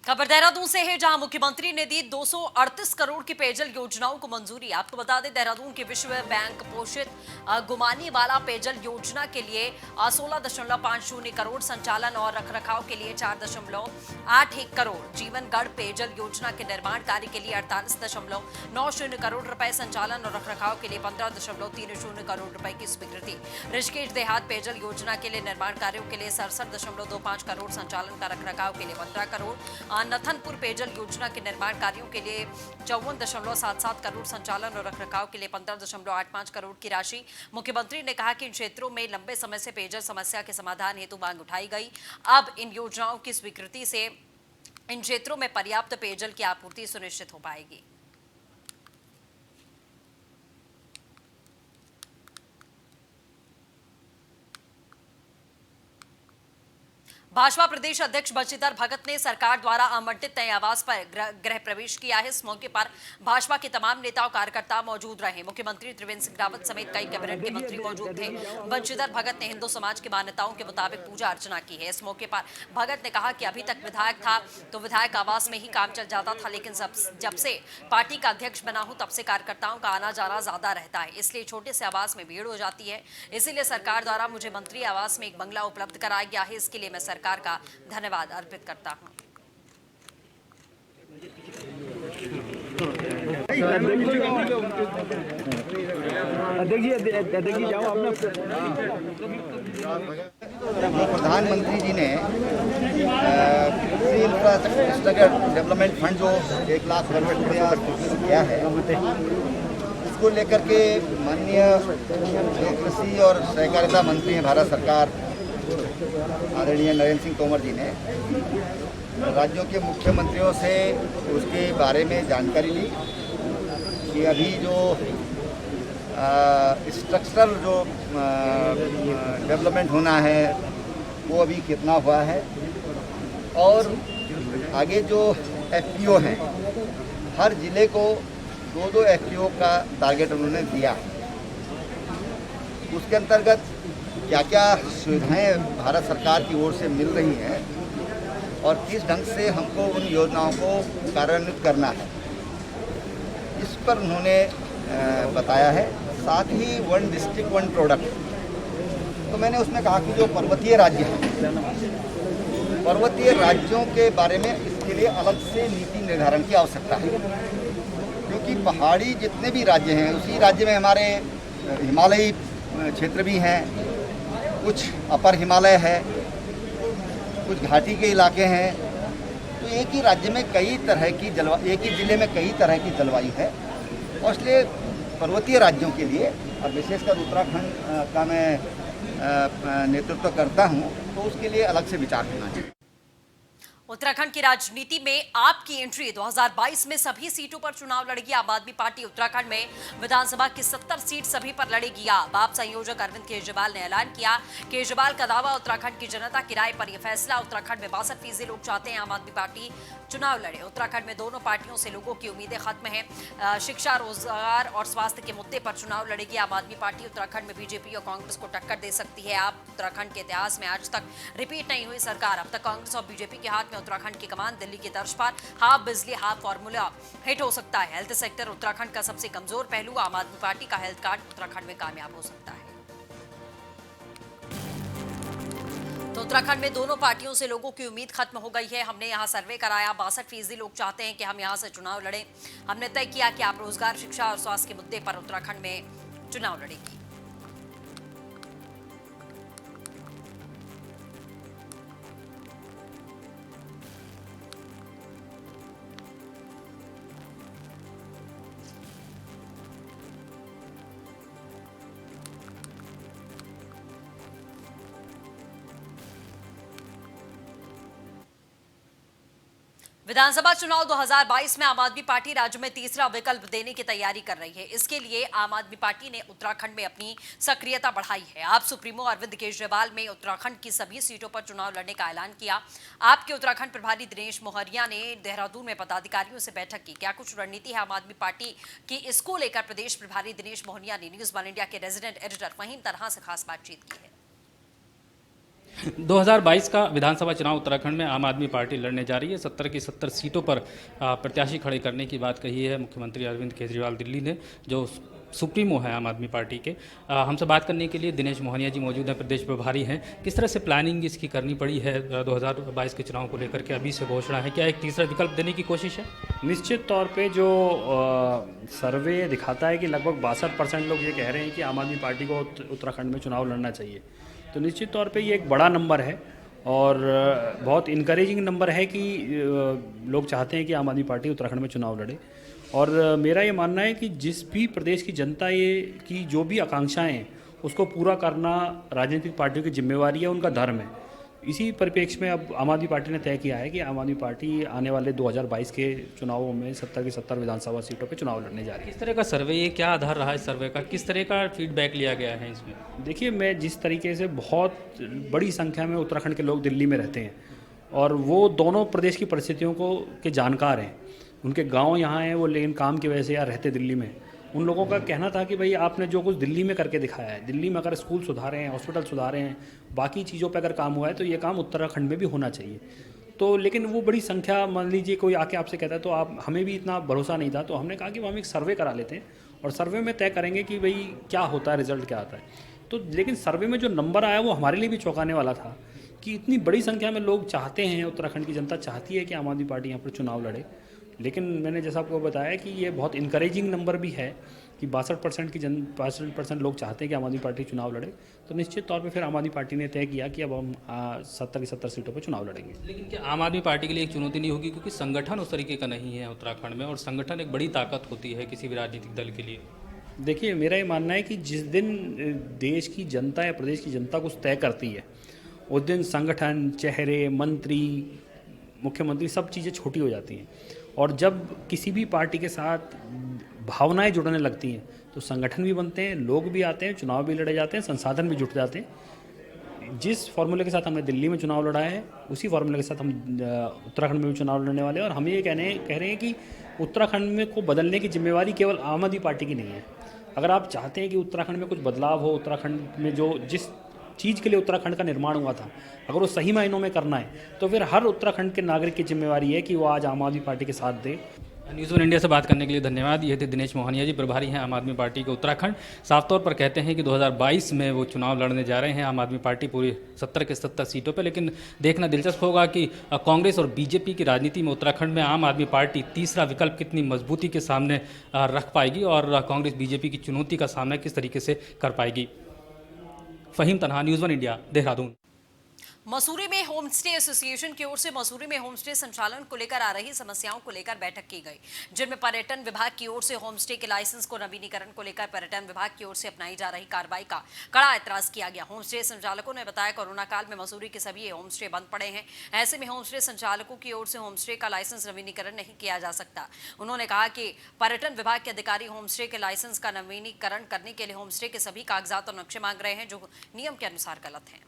खबर देहरादून से है, जहां मुख्यमंत्री ने दी 238 करोड़ की पेयजल योजनाओं को मंजूरी। आपको बता दें, देहरादून के विश्व बैंक पोषित गुमानी वाला पेयजल योजना के लिए 16.50 करोड़, संचालन और रखरखाव के लिए 4.81 करोड़, जीवनगढ़ पेयजल योजना के निर्माण कार्य के लिए 48.90 करोड़ रुपए, संचालन और रखरखाव के लिए 15.30 करोड़ रुपए की स्वीकृति। ऋषिकेश देहात पेयजल योजना के लिए निर्माण कार्यों के लिए 67.25 करोड़, संचालन का रखरखाव के लिए 15 करोड़, नथनपुर पेयजल योजना के निर्माण कार्यों के लिए 54.77 करोड़, संचालन और रखरखाव के लिए 15.85 करोड़ की राशि। मुख्यमंत्री ने कहा कि इन क्षेत्रों में लंबे समय से पेयजल समस्या के समाधान हेतु मांग उठाई गई। अब इन योजनाओं की स्वीकृति से इन क्षेत्रों में पर्याप्त पेयजल की आपूर्ति सुनिश्चित हो पाएगी। भाजपा प्रदेश अध्यक्ष बंशीधर भगत ने सरकार द्वारा आवंटित नए आवास पर गृह प्रवेश किया है। इस मौके पर भाजपा के तमाम नेता और कार्यकर्ता मौजूद रहे। मुख्यमंत्री त्रिवेंद्र सिंह रावत समेत कई कैबिनेट के मंत्री मौजूद थे। बंशीधर भगत ने हिंदू समाज की मान्यताओं के मुताबिक पूजा अर्चना की है। इस मौके पर भगत ने कहा कि अभी तक विधायक था तो विधायक आवास में ही काम चल जाता था, लेकिन जब से पार्टी का अध्यक्ष बना हूं तब से कार्यकर्ताओं का आना जाना ज्यादा रहता है, इसलिए छोटे से आवास में भीड़ हो जाती है। इसीलिए सरकार द्वारा मुझे मंत्री आवास में एक बंगला उपलब्ध कराया गया है। इसके लिए मैं सरकार का धन्यवाद अर्पित करता हूं। प्रधानमंत्री जी ने इंफ्रास्ट्रक्चर डेवलपमेंट फंड जो 1 लाख करोड़ रुपया किया है, इसको लेकर के माननीय जो कृषि और सहकारिता मंत्री हैं भारत सरकार आदरणीय नरेंद्र सिंह तोमर जी ने राज्यों के मुख्यमंत्रियों से उसके बारे में जानकारी ली कि अभी जो स्ट्रक्चरल जो डेवलपमेंट होना है वो अभी कितना हुआ है, और आगे जो एफपीओ हैं हर ज़िले को 2-2 एफपीओ का टारगेट उन्होंने दिया। उसके अंतर्गत क्या क्या सुविधाएं भारत सरकार की ओर से मिल रही हैं और किस ढंग से हमको उन योजनाओं को कार्यान्वित करना है, इस पर उन्होंने बताया है। साथ ही 1 डिस्ट्रिक्ट 1 प्रोडक्ट, तो मैंने उसमें कहा कि जो पर्वतीय राज्य हैं, पर्वतीय राज्यों के बारे में इसके लिए अलग से नीति निर्धारण की आवश्यकता है, क्योंकि पहाड़ी जितने भी राज्य हैं उसी राज्य में हमारे हिमालयी क्षेत्र भी हैं, कुछ अपर हिमालय है, कुछ घाटी के इलाके हैं। तो एक ही राज्य में कई तरह की जलवायु, एक ही ज़िले में कई तरह की जलवायु है, और इसलिए पर्वतीय राज्यों के लिए और विशेषकर उत्तराखंड का मैं नेतृत्व करता हूं, तो उसके लिए अलग से विचार करना चाहिए। उत्तराखंड की राजनीति में आपकी एंट्री 2022 में सभी सीटों पर चुनाव लड़ेगी आम आदमी पार्टी। उत्तराखंड में विधानसभा की 70 सीट सभी पर लड़ेगी। आप संयोजक अरविंद केजरीवाल ने ऐलान किया। केजरीवाल का दावा, उत्तराखंड की जनता की राय पर यह फैसला। उत्तराखंड में 62% लोग चाहते हैं आम आदमी पार्टी चुनाव लड़े। उत्तराखंड में दोनों पार्टियों से लोगों की उम्मीदें खत्म हैं। शिक्षा, रोजगार और स्वास्थ्य के मुद्दे पर चुनाव लड़ेगी आम आदमी पार्टी। उत्तराखंड में बीजेपी और कांग्रेस को टक्कर दे सकती है। आप उत्तराखंड के इतिहास में आज तक रिपीट नहीं हुई सरकार। अब तक कांग्रेस और बीजेपी के हाथ में उत्तराखंड की कमान। दिल्ली की तर्ज पर हाफ बिजली हाफ फॉर्मूला हिट हो सकता है। हेल्थ सेक्टर उत्तराखंड का सबसे कमजोर पहलू। आम आदमी पार्टी का हेल्थ कार्ड उत्तराखंड में कामयाब हो सकता है। तो उत्तराखंड में दोनों पार्टियों से लोगों की उम्मीद खत्म हो गई है। हमने यहाँ सर्वे कराया, 62% लोग चाहते हैं कि हम यहाँ से चुनाव लड़ें। हमने तय किया कि आप रोजगार, शिक्षा और स्वास्थ्य के मुद्दे पर उत्तराखंड में चुनाव लड़ेंगी। विधानसभा चुनाव 2022 में आम आदमी पार्टी राज्य में तीसरा विकल्प देने की तैयारी कर रही है। इसके लिए आम आदमी पार्टी ने उत्तराखंड में अपनी सक्रियता बढ़ाई है। आप सुप्रीमो अरविंद केजरीवाल में उत्तराखंड की सभी सीटों पर चुनाव लड़ने का ऐलान किया। आपके उत्तराखंड प्रभारी दिनेश मोहरिया ने देहरादून में पदाधिकारियों से बैठक की। क्या कुछ रणनीति है आम आदमी पार्टी की, इसको लेकर प्रदेश प्रभारी दिनेश मोहरिया ने न्यूज वन इंडिया के रेजिडेंट एडिटर फहीम तरहा से खास बातचीत की है। 2022 का विधानसभा चुनाव उत्तराखंड में आम आदमी पार्टी लड़ने जा रही है। 70 की 70 सीटों पर प्रत्याशी खड़े करने की बात कही है मुख्यमंत्री अरविंद केजरीवाल दिल्ली ने, जो सुप्रीमो है आम आदमी पार्टी के। हमसे बात करने के लिए दिनेश मोहनिया जी मौजूद हैं, प्रदेश प्रभारी हैं। किस तरह से प्लानिंग इसकी करनी पड़ी है 2022 के चुनाव को लेकर के? अभी से घोषणा है, क्या एक तीसरा विकल्प देने की कोशिश है? निश्चित तौर पे जो सर्वे दिखाता है कि लगभग 62% लोग ये कह रहे हैं कि आम आदमी पार्टी को उत्तराखंड में चुनाव लड़ना चाहिए, तो निश्चित तौर पे ये एक बड़ा नंबर है और बहुत इनकरेजिंग नंबर है कि लोग चाहते हैं कि आम आदमी पार्टी उत्तराखंड में चुनाव लड़े। और मेरा ये मानना है कि जिस भी प्रदेश की जनता ये की जो भी आकांक्षाएं हैं उसको पूरा करना राजनीतिक पार्टियों की जिम्मेवारी है, उनका धर्म है। इसी परिप्रेक्ष्य में अब आम आदमी पार्टी ने तय किया है कि आम आदमी पार्टी आने वाले 2022 के चुनावों में 70 की 70 विधानसभा सीटों पर चुनाव लड़ने जा रही है। किस तरह का सर्वे, ये क्या आधार रहा है सर्वे का? किस तरह का फीडबैक लिया गया है इसमें? देखिए, मैं जिस तरीके से बहुत बड़ी संख्या में उत्तराखंड के लोग दिल्ली में रहते हैं और वो दोनों प्रदेश की परिस्थितियों को के जानकार हैं, उनके गांव यहाँ हैं वो, लेकिन काम की वजह से यहाँ रहते दिल्ली में। उन लोगों का कहना था कि भाई आपने जो कुछ दिल्ली में करके दिखाया है, दिल्ली में अगर स्कूल सुधारे हैं, हॉस्पिटल सुधारे हैं, बाकी चीज़ों पे अगर काम हुआ है तो ये काम उत्तराखंड में भी होना चाहिए। तो लेकिन वो बड़ी संख्या, मान लीजिए कोई आके आपसे कहता है तो आप, हमें भी इतना भरोसा नहीं था, तो हमने कहा कि हम एक सर्वे करा लेते हैं और सर्वे में तय करेंगे कि भाई क्या होता है, रिजल्ट क्या आता है। तो लेकिन सर्वे में जो नंबर आया वो हमारे लिए भी चौंकाने वाला था कि इतनी बड़ी संख्या में लोग चाहते हैं, उत्तराखंड की जनता चाहती है कि आम आदमी पार्टी यहाँ पर चुनाव लड़े। लेकिन मैंने जैसा आपको बताया कि ये बहुत इनकरेजिंग नंबर भी है कि 62% लोग चाहते हैं कि आम आदमी पार्टी चुनाव लड़े। तो निश्चित तौर पे फिर आम आदमी पार्टी ने तय किया कि अब हम 70 की 70 सीटों पर चुनाव लड़ेंगे। लेकिन क्या आम आदमी पार्टी के लिए एक चुनौती नहीं होगी, क्योंकि संगठन उस तरीके का नहीं है उत्तराखंड में, और संगठन एक बड़ी ताकत होती है किसी भी राजनीतिक दल के लिए? देखिए, मेरा ये मानना है कि जिस दिन देश की जनता या प्रदेश की जनता कुछ तय करती है, उस दिन संगठन, चेहरे, मंत्री, मुख्यमंत्री, सब चीज़ें छोटी हो जाती हैं। और जब किसी भी पार्टी के साथ भावनाएं जुड़ने लगती हैं तो संगठन भी बनते हैं, लोग भी आते हैं, चुनाव भी लड़े जाते हैं, संसाधन भी जुट जाते हैं। जिस फॉर्मूले के साथ हमने दिल्ली में चुनाव लड़ा है, उसी फॉर्मूले के साथ हम उत्तराखंड में भी चुनाव लड़ने वाले हैं। और हम ये कह रहे हैं कि उत्तराखंड में को बदलने की जिम्मेवारी केवल आम आदमी पार्टी की नहीं है। अगर आप चाहते हैं कि उत्तराखंड में कुछ बदलाव हो, उत्तराखंड में जो जिस चीज़ के लिए उत्तराखंड का निर्माण हुआ था, अगर वो सही मायनों में करना है तो फिर हर उत्तराखंड के नागरिक की जिम्मेवारी है कि वो आज आम आदमी पार्टी के साथ दे। न्यूज़ वन इंडिया से बात करने के लिए धन्यवाद। ये थे दिनेश मोहनिया जी, प्रभारी हैं आम आदमी पार्टी के उत्तराखंड। साफ तौर पर कहते हैं कि 2022 में वो चुनाव लड़ने जा रहे हैं आम आदमी पार्टी पूरी 70 के 70 सीटों पर। लेकिन देखना दिलचस्प होगा कि कांग्रेस और बीजेपी की राजनीति में उत्तराखंड में आम आदमी पार्टी तीसरा विकल्प कितनी मजबूती के सामने रख पाएगी और कांग्रेस बीजेपी की चुनौती का सामना किस तरीके से कर पाएगी। फ़हीम तनहा, news one India, Dehradun. Mussoorie में होमस्टे एसोसिएशन की ओर से मसूरी में होमस्टे संचालन को लेकर आ रही समस्याओं को लेकर बैठक की गई, जिनमें पर्यटन विभाग की ओर से होमस्टे के लाइसेंस को नवीनीकरण को लेकर पर्यटन विभाग की ओर से अपनाई जा रही कार्रवाई का कड़ा एतराज किया गया। होमस्टे संचालकों ने बताया कोरोना काल में मसूरी के सभी होमस्टे बंद पड़े हैं, ऐसे में होमस्टे संचालकों की ओर से होमस्टे का लाइसेंस नवीनीकरण नहीं किया जा सकता। उन्होंने कहा कि पर्यटन विभाग के अधिकारी होमस्टे के लाइसेंस का नवीनीकरण करने के लिए होमस्टे के सभी कागजात और नक्शे मांग रहे हैं, जो नियम के अनुसार गलत हैं।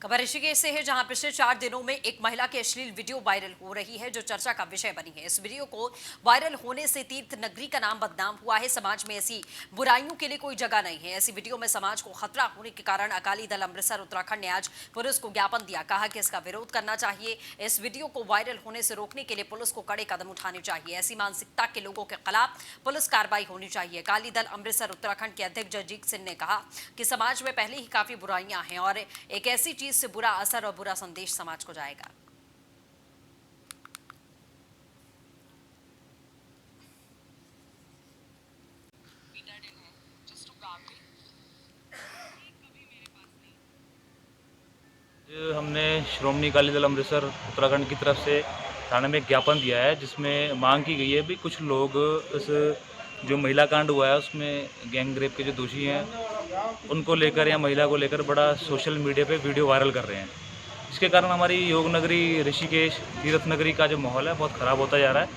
खबर ऋषिकेश से है, जहां पिछले 4 दिनों में एक महिला की अश्लील वीडियो वायरल हो रही है, जो चर्चा का विषय बनी है। इस वीडियो को वायरल होने से तीर्थ नगरी का नाम बदनाम हुआ है। समाज में ऐसी बुराइयों के लिए कोई जगह नहीं है। ऐसी वीडियो में समाज को खतरा होने के कारण अकाली दल अमृतसर उत्तराखंड ने आज पुलिस को ज्ञापन दिया, कहा कि इसका विरोध करना चाहिए। इस वीडियो को वायरल होने से रोकने के लिए पुलिस को कड़े कदम उठाने चाहिए। ऐसी मानसिकता के लोगों के खिलाफ पुलिस कार्रवाई होनी चाहिए। अकाली दल अमृतसर उत्तराखंड के अध्यक्ष जगजीत सिंह ने कहा कि समाज में पहले ही काफी बुराइयां हैं और एक ऐसी चीज से बुरा असर और बुरा संदेश समाज को जाएगा। हमने श्रोमणी अकाली दल अमृतसर उत्तराखंड की तरफ से थाने में एक ज्ञापन दिया है, जिसमें मांग की गई है भी कुछ लोग इस जो महिला कांड हुआ है उसमें गैंग रेप के जो दोषी हैं उनको लेकर या महिला को लेकर बड़ा सोशल मीडिया पे वीडियो वायरल कर रहे हैं। इसके कारण हमारी योग नगरी ऋषिकेश तीर्थ नगरी का जो माहौल है बहुत ख़राब होता जा रहा है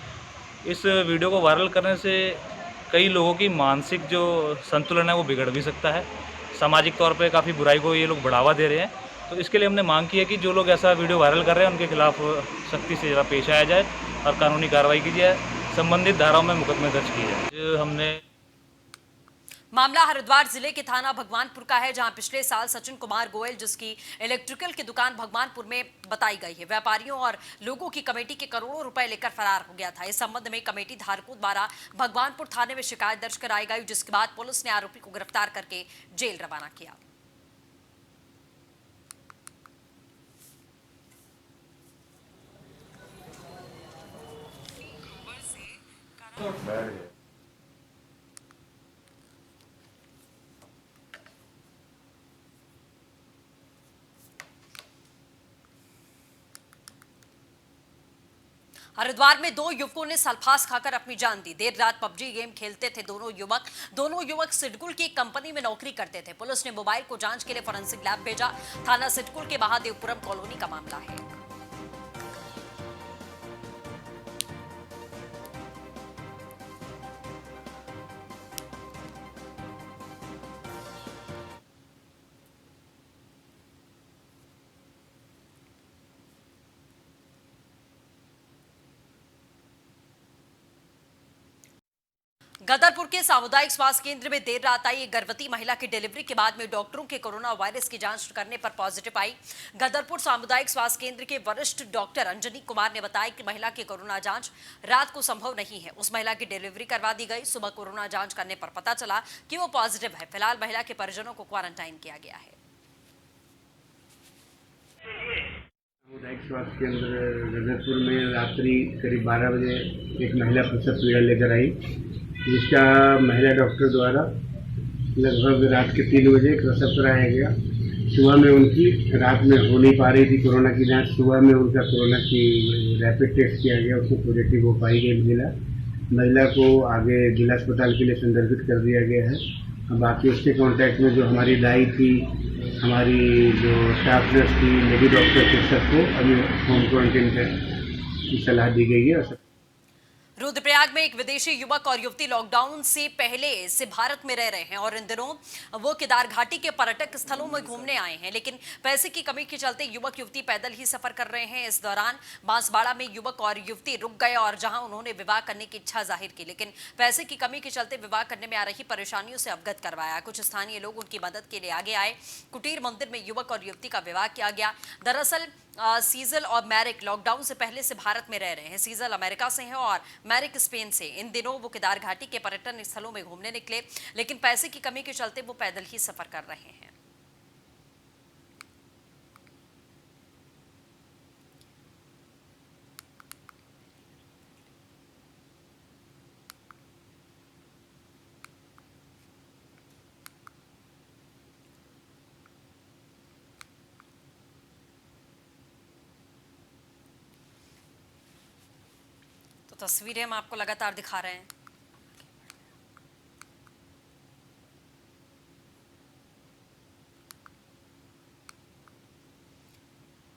इस वीडियो को वायरल करने से कई लोगों की मानसिक जो संतुलन है वो बिगड़ भी सकता है। सामाजिक तौर पे काफ़ी बुराई को ये लोग बढ़ावा दे रहे हैं। तो इसके लिए हमने मांग की है कि जो लोग ऐसा वीडियो वायरल कर रहे हैं उनके खिलाफ सख्ती से ज़रा पेश आया जाए और कानूनी कार्रवाई की जाए, संबंधित धाराओं में मुकदमे दर्ज किए जाए। हमने मामला हरिद्वार जिले के थाना भगवानपुर का है, जहां पिछले साल सचिन कुमार गोयल, जिसकी इलेक्ट्रिकल की दुकान भगवानपुर में बताई गई है, व्यापारियों और लोगों की कमेटी के करोड़ों रुपए लेकर फरार हो गया था। इस संबंध में कमेटी धारकों द्वारा भगवानपुर थाने में शिकायत दर्ज कराई गई, जिसके बाद पुलिस ने आरोपी को गिरफ्तार करके जेल रवाना किया। हरिद्वार में 2 युवकों ने सल्फास खाकर अपनी जान दी। देर रात पबजी गेम खेलते थे दोनों युवक सिडकुल की एक कंपनी में नौकरी करते थे। पुलिस ने मोबाइल को जांच के लिए फोरेंसिक लैब भेजा। थाना सिडकुल के महादेवपुरम कॉलोनी का मामला है। गदरपुर के सामुदायिक स्वास्थ्य केंद्र में देर रात आई एक गर्भवती महिला की डिलीवरी के बाद में डॉक्टरों के कोरोना वायरस की जांच करने पर पॉजिटिव आई। गदरपुर सामुदायिक स्वास्थ्य केंद्र के वरिष्ठ डॉक्टर अंजनी कुमार ने बताया कि महिला की कोरोना जांच रात को संभव नहीं है। उस महिला की डिलीवरी करवा दी गई। सुबह कोरोना जांच करने पर पता चला कि वो पॉजिटिव है। फिलहाल महिला के परिजनों को क्वारंटाइन किया गया है। सामुदायिक स्वास्थ्य केंद्र गदरपुर में रात्रि करीब 12 बजे एक महिला प्रसव पीड़ा लेकर आई, जिसका महिला डॉक्टर द्वारा लगभग रात के 3 बजे प्रसव कराया गया। सुबह में उनकी रात में हो नहीं पा रही थी कोरोना की जांच। सुबह में उनका कोरोना की रैपिड टेस्ट किया गया, उसमें पॉजिटिव हो पाई गई महिला को आगे जिला अस्पताल के लिए संदर्भित कर दिया गया है। बाकी उसके कांटेक्ट में जो हमारी दाई थी, हमारी जो स्टाफ नर्स थी, लेडी डॉक्टर थे, सबको अभी होम क्वारंटाइन की सलाह दी गई है। रुद्रप्रयाग में एक विदेशी युवक और युवती लॉकडाउन से पहले से भारत में रह रहे हैं और इन दिनों वो केदार घाटी के पर्यटक स्थलों में घूमने आए हैं, लेकिन पैसे की कमी के चलते युवक युवती पैदल ही सफर कर रहे हैं। इस दौरान बांसवाड़ा में युवक और युवती रुक गए और जहां उन्होंने विवाह करने की इच्छा जाहिर की, लेकिन पैसे की कमी के चलते विवाह करने में आ रही परेशानियों से अवगत करवाया। कुछ स्थानीय लोग उनकी मदद के लिए आगे आए। कुटीर मंदिर में युवक और युवती का विवाह किया गया। दरअसल सीजल और मैरिक लॉकडाउन से पहले से भारत में रह रहे हैं। सीजल अमेरिका से हैं और मैरिक स्पेन से। इन दिनों वो केदार घाटी के पर्यटन स्थलों में घूमने निकले, लेकिन पैसे की कमी के चलते वो पैदल ही सफर कर रहे हैं। तस्वीरें हम आपको लगातार दिखा रहे हैं।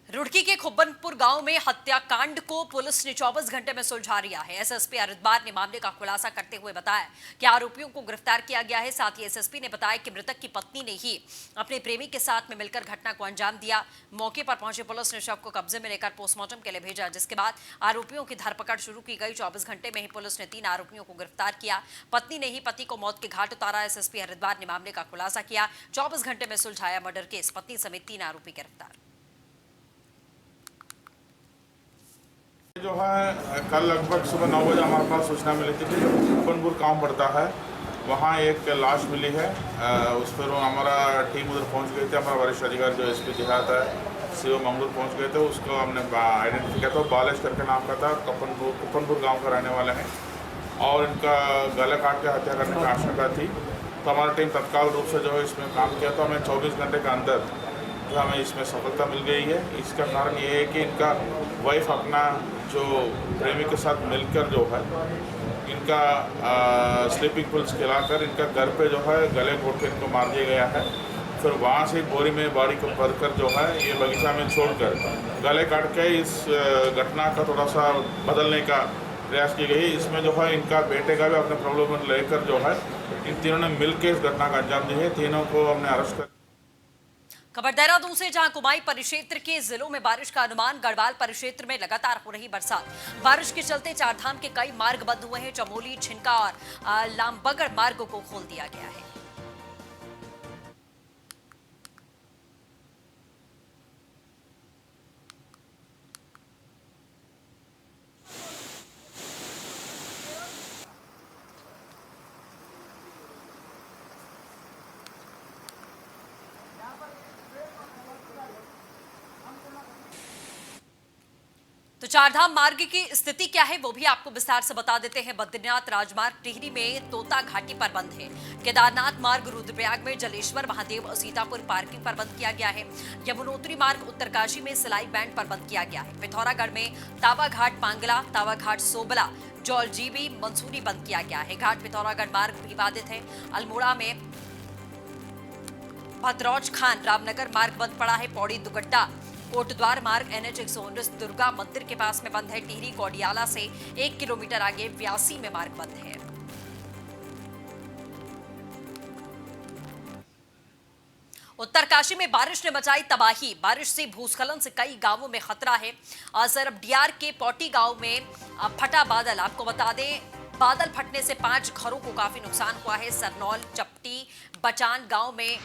रुड़की के खुब्बनपुर गांव में हत्याकांड को पुलिस ने 24 घंटे में सुलझा लिया है। एसएसपी हरिद्वार ने मामले का खुलासा करते हुए बताया कि आरोपियों को गिरफ्तार किया गया है। साथ ही एसएसपी ने बताया कि मृतक की पत्नी ने ही अपने प्रेमी के साथ में मिलकर घटना को अंजाम दिया। मौके पर पहुंचे पुलिस ने शव को कब्जे में लेकर पोस्टमार्टम के लिए भेजा, जिसके बाद आरोपियों की धरपकड़ शुरू की गई। 24 घंटे में ही पुलिस ने 3 आरोपियों को गिरफ्तार किया। पत्नी ने ही पति को मौत के घाट उतारा। एसएसपी हरिद्वार ने मामले का खुलासा किया। 24 घंटे में सुलझाया मर्डर केस। पत्नी समेत 3 आरोपी गिरफ्तार। जो है कल लगभग सुबह 9 बजे हमारे पास सूचना मिली थी कि खुब्बनपुर गाँव पड़ता है, वहाँ एक लाश मिली है। उस पर हमारा टीम उधर पहुँच गई थी। हमारा वरिष्ठ अधिकारी जो एसपी देहात है सीओ मंगलूर पहुँच गए थे। उसको हमने आइडेंटिफाई किया था। बालेश करके नाम का था, खुब्बनपुर गाँव का रहने वाला है और इनका गला काट के हत्या करने की आशंका थी। तो हमारा टीम तत्काल रूप से जो है इसमें काम किया। तो हमें 24 घंटे के अंदर जो हमें इसमें सफलता मिल गई है। इसका कारण ये है कि इनका वाइफ अपना जो प्रेमी के साथ मिलकर जो है इनका स्लीपिंग पिल्स खिलाकर इनका घर पे जो है गले घोट के इनको मार दिया गया है। फिर वहाँ से बोरी में बाड़ी को भरकर जो है ये बगीचा में छोड़कर गले काट के इस घटना का थोड़ा सा बदलने का प्रयास की गई। इसमें जो है इनका बेटे का भी अपने प्रॉब्लम लेकर जो है इन तीनों ने मिलकर इस घटना का अंजाम दी है। तीनों को हमने अरेस्ट कर। खबर देहरादून से, जहां कुमाई परिक्षेत्र के जिलों में बारिश का अनुमान। गढ़वाल परिक्षेत्र में लगातार हो रही बरसात, बारिश के चलते चारधाम के कई मार्ग बंद हुए हैं। चमोली, छिनका और लामबगड़ मार्ग को खोल दिया गया है। तो चारधाम मार्ग की स्थिति क्या है वो भी आपको विस्तार से बता देते हैं। बद्रीनाथ राजमार्ग टिहरी में तोता घाटी पर बंद है। केदारनाथ मार्ग रुद्रप्रयाग में जलेश्वर महादेव सीतापुर पार्किंग पर बंद किया गया है। यमुनोत्री मार्ग उत्तरकाशी में सिलाई बैंड पर बंद किया गया है। पिथौरागढ़ में तावा घाट पांगला, तावा घाट सोबला, जौलजीबी, मंसूरी बंद किया गया है। घाट पिथौरागढ़ मार्ग भी बाधित है। अल्मोड़ा में भद्रौज खान रामनगर मार्ग बंद पड़ा है। पौड़ी दुगड्डा कोटद्वार मार्ग NH 119 दुर्गा मंदिर के पास में बंद है। टिहरी कोडियाला से 1 किलोमीटर आगे व्यासी में मार्ग बंद है। उत्तरकाशी में बारिश ने मचाई तबाही। बारिश से भूस्खलन से कई गांवों में खतरा है। सरबडियार के पौटी गांव में फटा बादल। आपको बता दें, बादल फटने से 5 घरों को काफी नुकसान हुआ है। सरनौल, चपटी, बचान गांव में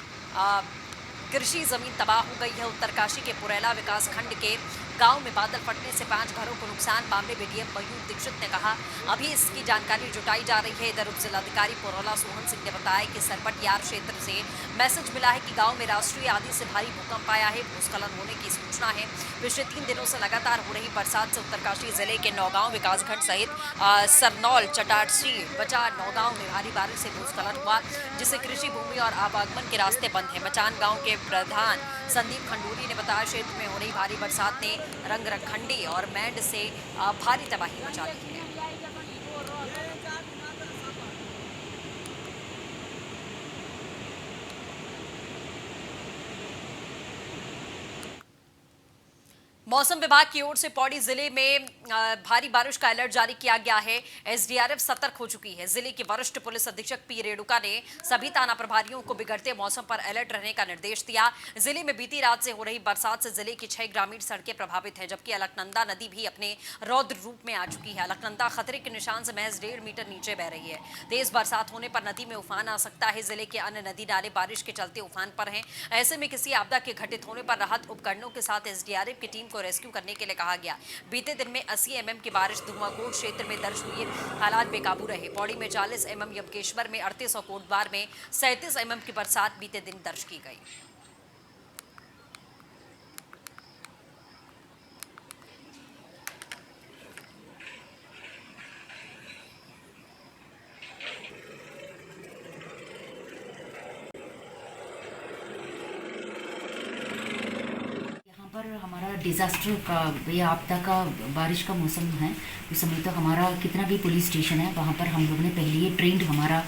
कृषि जमीन तबाह हो गई है। उत्तरकाशी के पुरैला विकास खंड के गांव में बादल फटने से 5 घरों को नुकसान। मामले में डीएम मयूर दीक्षित ने कहा अभी इसकी जानकारी जुटाई जा रही है। इधर उप जिलाधिकारी पुरौला सोहन सिंह ने बताया कि सरबटियार क्षेत्र से मैसेज मिला है कि गांव में राष्ट्रीय आदि से भारी भूकंप आया है। भूस्खलन होने की सूचना है। पिछले 3 दिनों से लगातार हो रही बरसात से उत्तरकाशी जिले के नौगांव विकासखंड सहित सरनौल, चटारसी, बचा, नौगांव में भारी बारिश से भूस्खलन हुआ, जिससे कृषि भूमि और आवागमन के रास्ते बंद हैं। मचान गांव के प्रधान संदीप खंडूरी ने बताया क्षेत्र में हो रही भारी बरसात ने रंगरखंडी और मैंड से भारी तबाही मचा दी है। मौसम विभाग की ओर से पौड़ी जिले में भारी बारिश का अलर्ट जारी किया गया है। एसडीआरएफ सतर्क हो चुकी है। जिले के वरिष्ठ पुलिस अधीक्षक पी रेणुका ने सभी थाना प्रभारियों को बिगड़ते मौसम पर अलर्ट रहने का निर्देश दिया। जिले में बीती रात से हो रही बरसात से जिले की 6 ग्रामीण सड़कें प्रभावित हैं, जबकि अलकनंदा नदी भी अपने रौद्र रूप में आ चुकी है। अलकनंदा खतरे के निशान से महज 1.5 मीटर नीचे बह रही है। तेज बरसात होने पर नदी में उफान आ सकता है। जिले के अन्य नदी नाले बारिश के चलते उफान पर हैं। ऐसे में किसी आपदा के घटित होने पर राहत उपकरणों के साथ एसडीआरएफ की टीम को रेस्क्यू करने के लिए कहा गया। बीते दिन में 80 mm की बारिश धुमाकोट क्षेत्र में दर्ज हुई। हालात बेकाबू रहे। पौड़ी में 40 mm, यमकेश्वर में 38 और कोटद्वार में 37 mm की बरसात बीते दिन दर्ज की गई। हमारा डिज़ास्टर का या आपदा का बारिश का मौसम है, उस समय तो हमारा कितना भी पुलिस स्टेशन है वहाँ पर हम लोग ने पहले ही ट्रेंड हमारा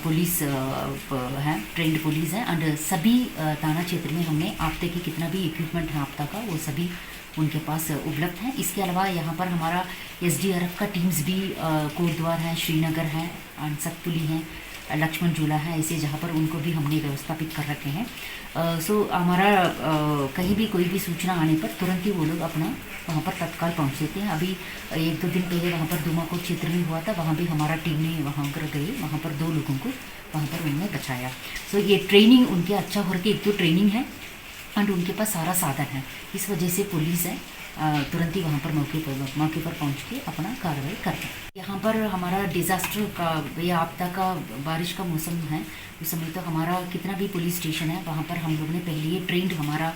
पुलिस है, ट्रेंड पुलिस है। एंड सभी थाना क्षेत्र में हमने आपदा की कितना भी इक्विपमेंट है आपदा का, वो सभी उनके पास उपलब्ध है। इसके अलावा यहाँ पर हमारा एसडीआरएफ का टीम्स भी कोटद्वार है, श्रीनगर है, एंड सतपुली है, लक्ष्मण झूला है, ऐसे जहाँ पर उनको भी हमने व्यवस्थापित कर रखे हैं। सो हमारा कहीं भी कोई भी सूचना आने पर तुरंत ही वो लोग अपना वहाँ पर तत्काल पहुँच देते हैं। अभी 1-2 दिन पहले वहाँ पर दुमाकोट क्षेत्र में हुआ था, वहाँ भी हमारा टीम ने वहाँ पर गए, वहाँ पर 2 लोगों को वहाँ पर उन्होंने बचाया। सो ये ट्रेनिंग उनके अच्छा हो रही, एक तो ट्रेनिंग है एंड उनके पास सारा साधन है। इस वजह से पुलिस है तुरंत ही वहाँ पर मौके पर पहुँच के अपना कार्रवाई करते हैं। यहाँ पर हमारा डिज़ास्टर का या आपदा का बारिश का मौसम है, उस समय तो हमारा कितना भी पुलिस स्टेशन है वहाँ पर हम लोग ने पहले ही ट्रेंड हमारा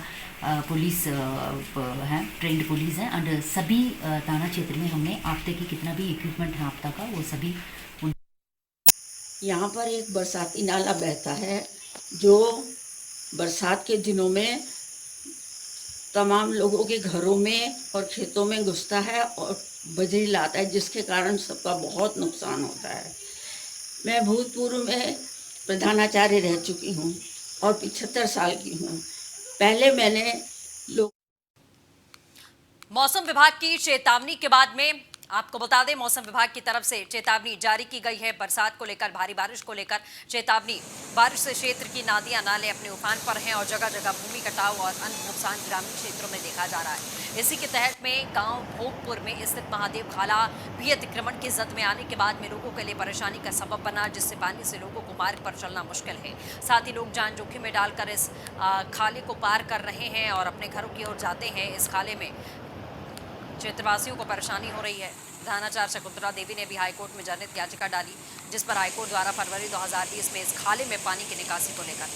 पुलिस है, ट्रेंड पुलिस है। एंड सभी थाना क्षेत्र में हमने आपदा की कितना भी इक्विपमेंट है आपदा का, वो सभी यहाँ पर एक बरसाती नाला बहता है जो बरसात के दिनों में तमाम लोगों के घरों में और खेतों में घुसता है और बजरी लाता है, जिसके कारण सबका बहुत नुकसान होता है। मैं भूतपूर्व में प्रधानाचार्य रह चुकी हूँ और 75 साल की हूँ। पहले मैंने मौसम विभाग की चेतावनी के बाद में आपको बता दें मौसम विभाग की तरफ से चेतावनी जारी की गई है। बरसात को लेकर, भारी बारिश को लेकर चेतावनी। बारिश से क्षेत्र की नदियां नाले अपने उफान पर हैं और जगह जगह भूमि कटाव और अन्य नुकसान ग्रामीण क्षेत्रों में देखा जा रहा है। इसी के तहत में गांव भोगपुर में स्थित महादेव खाला भी अतिक्रमण की जद में आने के बाद में लोगों के लिए परेशानी का सबब बना, जिससे पानी से लोगों को मार्ग पर चलना मुश्किल है। साथ ही लोग जान जोखिम में डालकर इस खाले को पार कर रहे हैं और अपने घरों की ओर जाते हैं। इस खाले में क्षेत्रवासियों को परेशानी हो रही है। प्रधानाचार्य शकुंतला देवी ने भी हाईकोर्ट में जनहित याचिका डाली, जिस पर हाईकोर्ट द्वारा फरवरी 2020 में इस खाले में पानी की निकासी को लेकर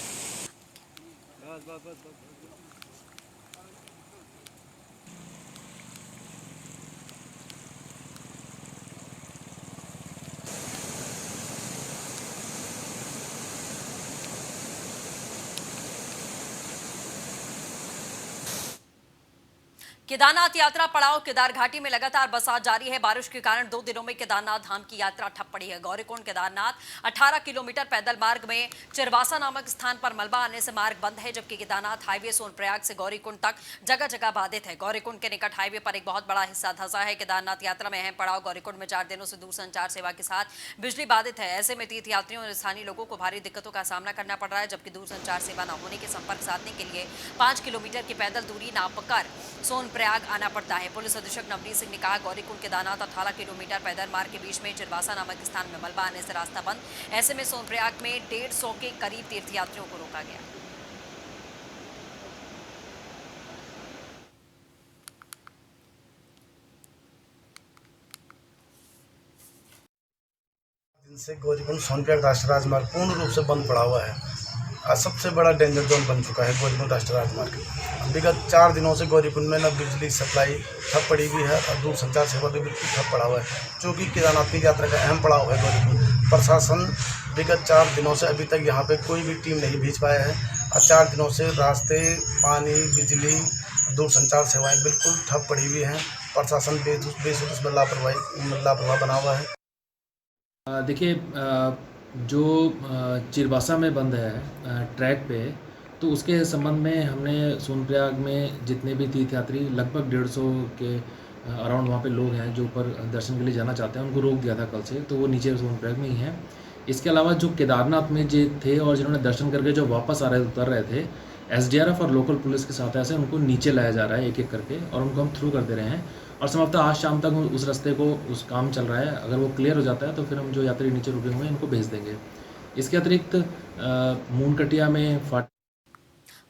केदारनाथ यात्रा पड़ाव केदार घाटी में लगातार बरसात जारी है। बारिश के कारण 2 दिनों में केदारनाथ धाम की यात्रा ठप पड़ी है। गौरीकुंड केदारनाथ 18 किलोमीटर पैदल मार्ग में चिरवासा नामक स्थान पर मलबा आने से मार्ग बंद है, जबकि केदारनाथ हाईवे सोनप्रयाग से गौरीकुंड तक जगह जगह बाधित है। गौरीकुंड के निकट हाईवे पर एक बहुत बड़ा हिस्सा धंसा है। केदारनाथ यात्रा में अहम पड़ाव गौरीकुंड में 4 दिनों से दूरसंचार सेवा के साथ बिजली बाधित है। ऐसे में तीर्थयात्रियों और स्थानीय लोगों को भारी दिक्कतों का सामना करना पड़ रहा है, जबकि दूरसंचार सेवा न होने के संपर्क साधने के लिए 5 किलोमीटर की पैदल दूरी नापकर सोनप्रयाग आना पड़ता है। पुलिस अधीक्षक नवनीत सिंह ने कहा, गौरीकुंड केदारनाथ 18 किलोमीटर पैदल मार्ग के बीच में चिरवासा नामक स्थान में मलबा आने से रास्ता बंद। ऐसे में सोनप्रयाग में 150 के करीब तीर्थयात्रियों को रोका गया। दिन से गौरीकुंड सोनप्रयाग राष्ट्रीय राजमार्ग पूर्ण रूप से बंद पड़ा हुआ है। आज सबसे बड़ा डेंजर जोन बन चुका है गौरीकुंड राष्ट्रीय राजमार्ग। विगत 4 दिनों से गौरीकुंड में न बिजली सप्लाई ठप पड़ी हुई है और दूरसंचार सेवा भी बिल्कुल ठप पड़ा हुआ है, जो कि केदारनाथ की यात्रा का अहम पड़ाव है गौरीकुंड। प्रशासन विगत 4 दिनों से अभी तक यहाँ पे कोई भी टीम नहीं भेज पाया है और 4 दिनों से रास्ते, पानी, बिजली, दूरसंचार सेवाएँ बिल्कुल ठप पड़ी हुई हैं। प्रशासन बेसुध लापरवाह बना हुआ है। देखिए, जो चिरवासा में बंद है ट्रैक पे, तो उसके संबंध में हमने सोनप्रयाग में जितने भी तीर्थयात्री लगभग 150 के अराउंड वहाँ पे लोग हैं जो ऊपर दर्शन के लिए जाना चाहते हैं, उनको रोक दिया था कल से, तो वो नीचे सोनप्रयाग में ही हैं। इसके अलावा जो केदारनाथ में जो थे और जिन्होंने दर्शन करके जो वापस आ रहे उतर रहे थे, SDRF और लोकल पुलिस के साथ ऐसे उनको नीचे लाया जा रहा है एक एक करके, और उनको हम थ्रू करते रहे हैं और संभवतः आज शाम तक उस रास्ते को उस काम चल रहा है। अगर वो क्लियर हो जाता है तो फिर हम जो यात्री नीचे रुके हुए हैं इनको भेज देंगे। इसके अतिरिक्त मूनकटिया में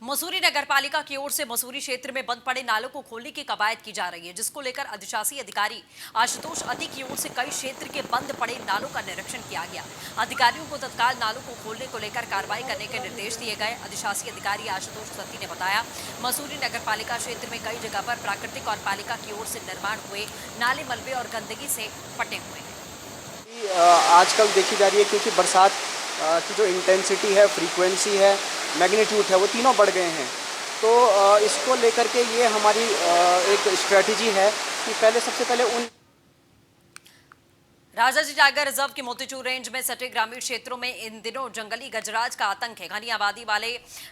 मसूरी नगरपालिका की ओर से मसूरी क्षेत्र में बंद पड़े नालों को खोलने की कवायद की जा रही है, जिसको लेकर अधिशासी अधिकारी आशुतोष अति की ओर से कई क्षेत्र के बंद पड़े नालों का निरीक्षण किया गया। अधिकारियों को तत्काल नालों को खोलने को लेकर कार्रवाई करने के निर्देश दिए गए। अधिशासी अधिकारी आशुतोष अति ने बताया, मसूरी नगरपालिका क्षेत्र में कई जगह पर प्राकृतिक और पालिका की ओर से निर्माण हुए नाले मलबे और गंदगी से पटे हुए हैं। आजकल देखी जा रही है, क्योंकि बरसात की जो इंटेंसिटी है, फ्रीक्वेंसी है, मैग्नीट्यूड है, वो तीनों बढ़ गए हैं। तो इसको लेकर के ये हमारी एक स्ट्रेटजी है कि सबसे पहले उन राजाजी टाइगर रिजर्व की मोतीचूर रेंज में सटे ग्रामीण क्षेत्रों में इन दिनों जंगली गजराज का आतंक है। घनी आबादी वाले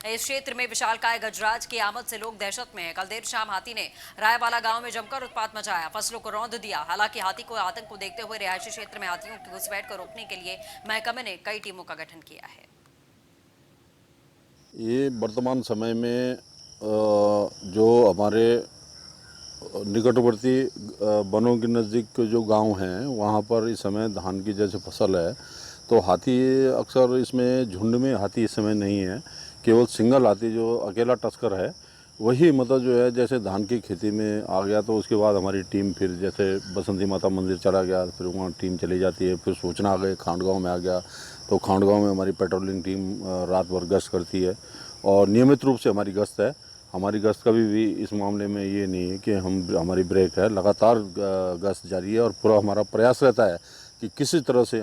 इस क्षेत्र में विशालकाय गजराज की आमद से लोग दहशत में हैं। कल देर शाम हाथी ने रायवाला गांव में जमकर उत्पात मचाया, फसलों को रौंद दिया। हालांकि हाथी को आतंक को देखते हुए रिहायशी क्षेत्र में हाथियों की घुसपैठ को रोकने के लिए महकमे ने कई टीमों का गठन किया है। ये वर्तमान समय में जो हमारे निकटवर्ती वनों के नज़दीक के जो गांव हैं, वहाँ पर इस समय धान की जैसे फसल है, तो हाथी अक्सर इसमें झुंड में हाथी इस समय नहीं है। केवल सिंगल हाथी जो अकेला टस्कर है वही मतलब जो है जैसे धान की खेती में आ गया, तो उसके बाद हमारी टीम फिर जैसे बसंती माता मंदिर चला गया, फिर वहाँ टीम चली जाती है। फिर सूचना आ गई खांडगांव में आ गया, तो खांडगांव में हमारी पेट्रोलिंग टीम रात भर गश्त करती है और नियमित रूप से हमारी गश्त है। हमारी गश्त कभी भी इस मामले में ये नहीं है कि हमारी ब्रेक है, लगातार गश्त जारी है और पूरा हमारा प्रयास रहता है कि किसी तरह से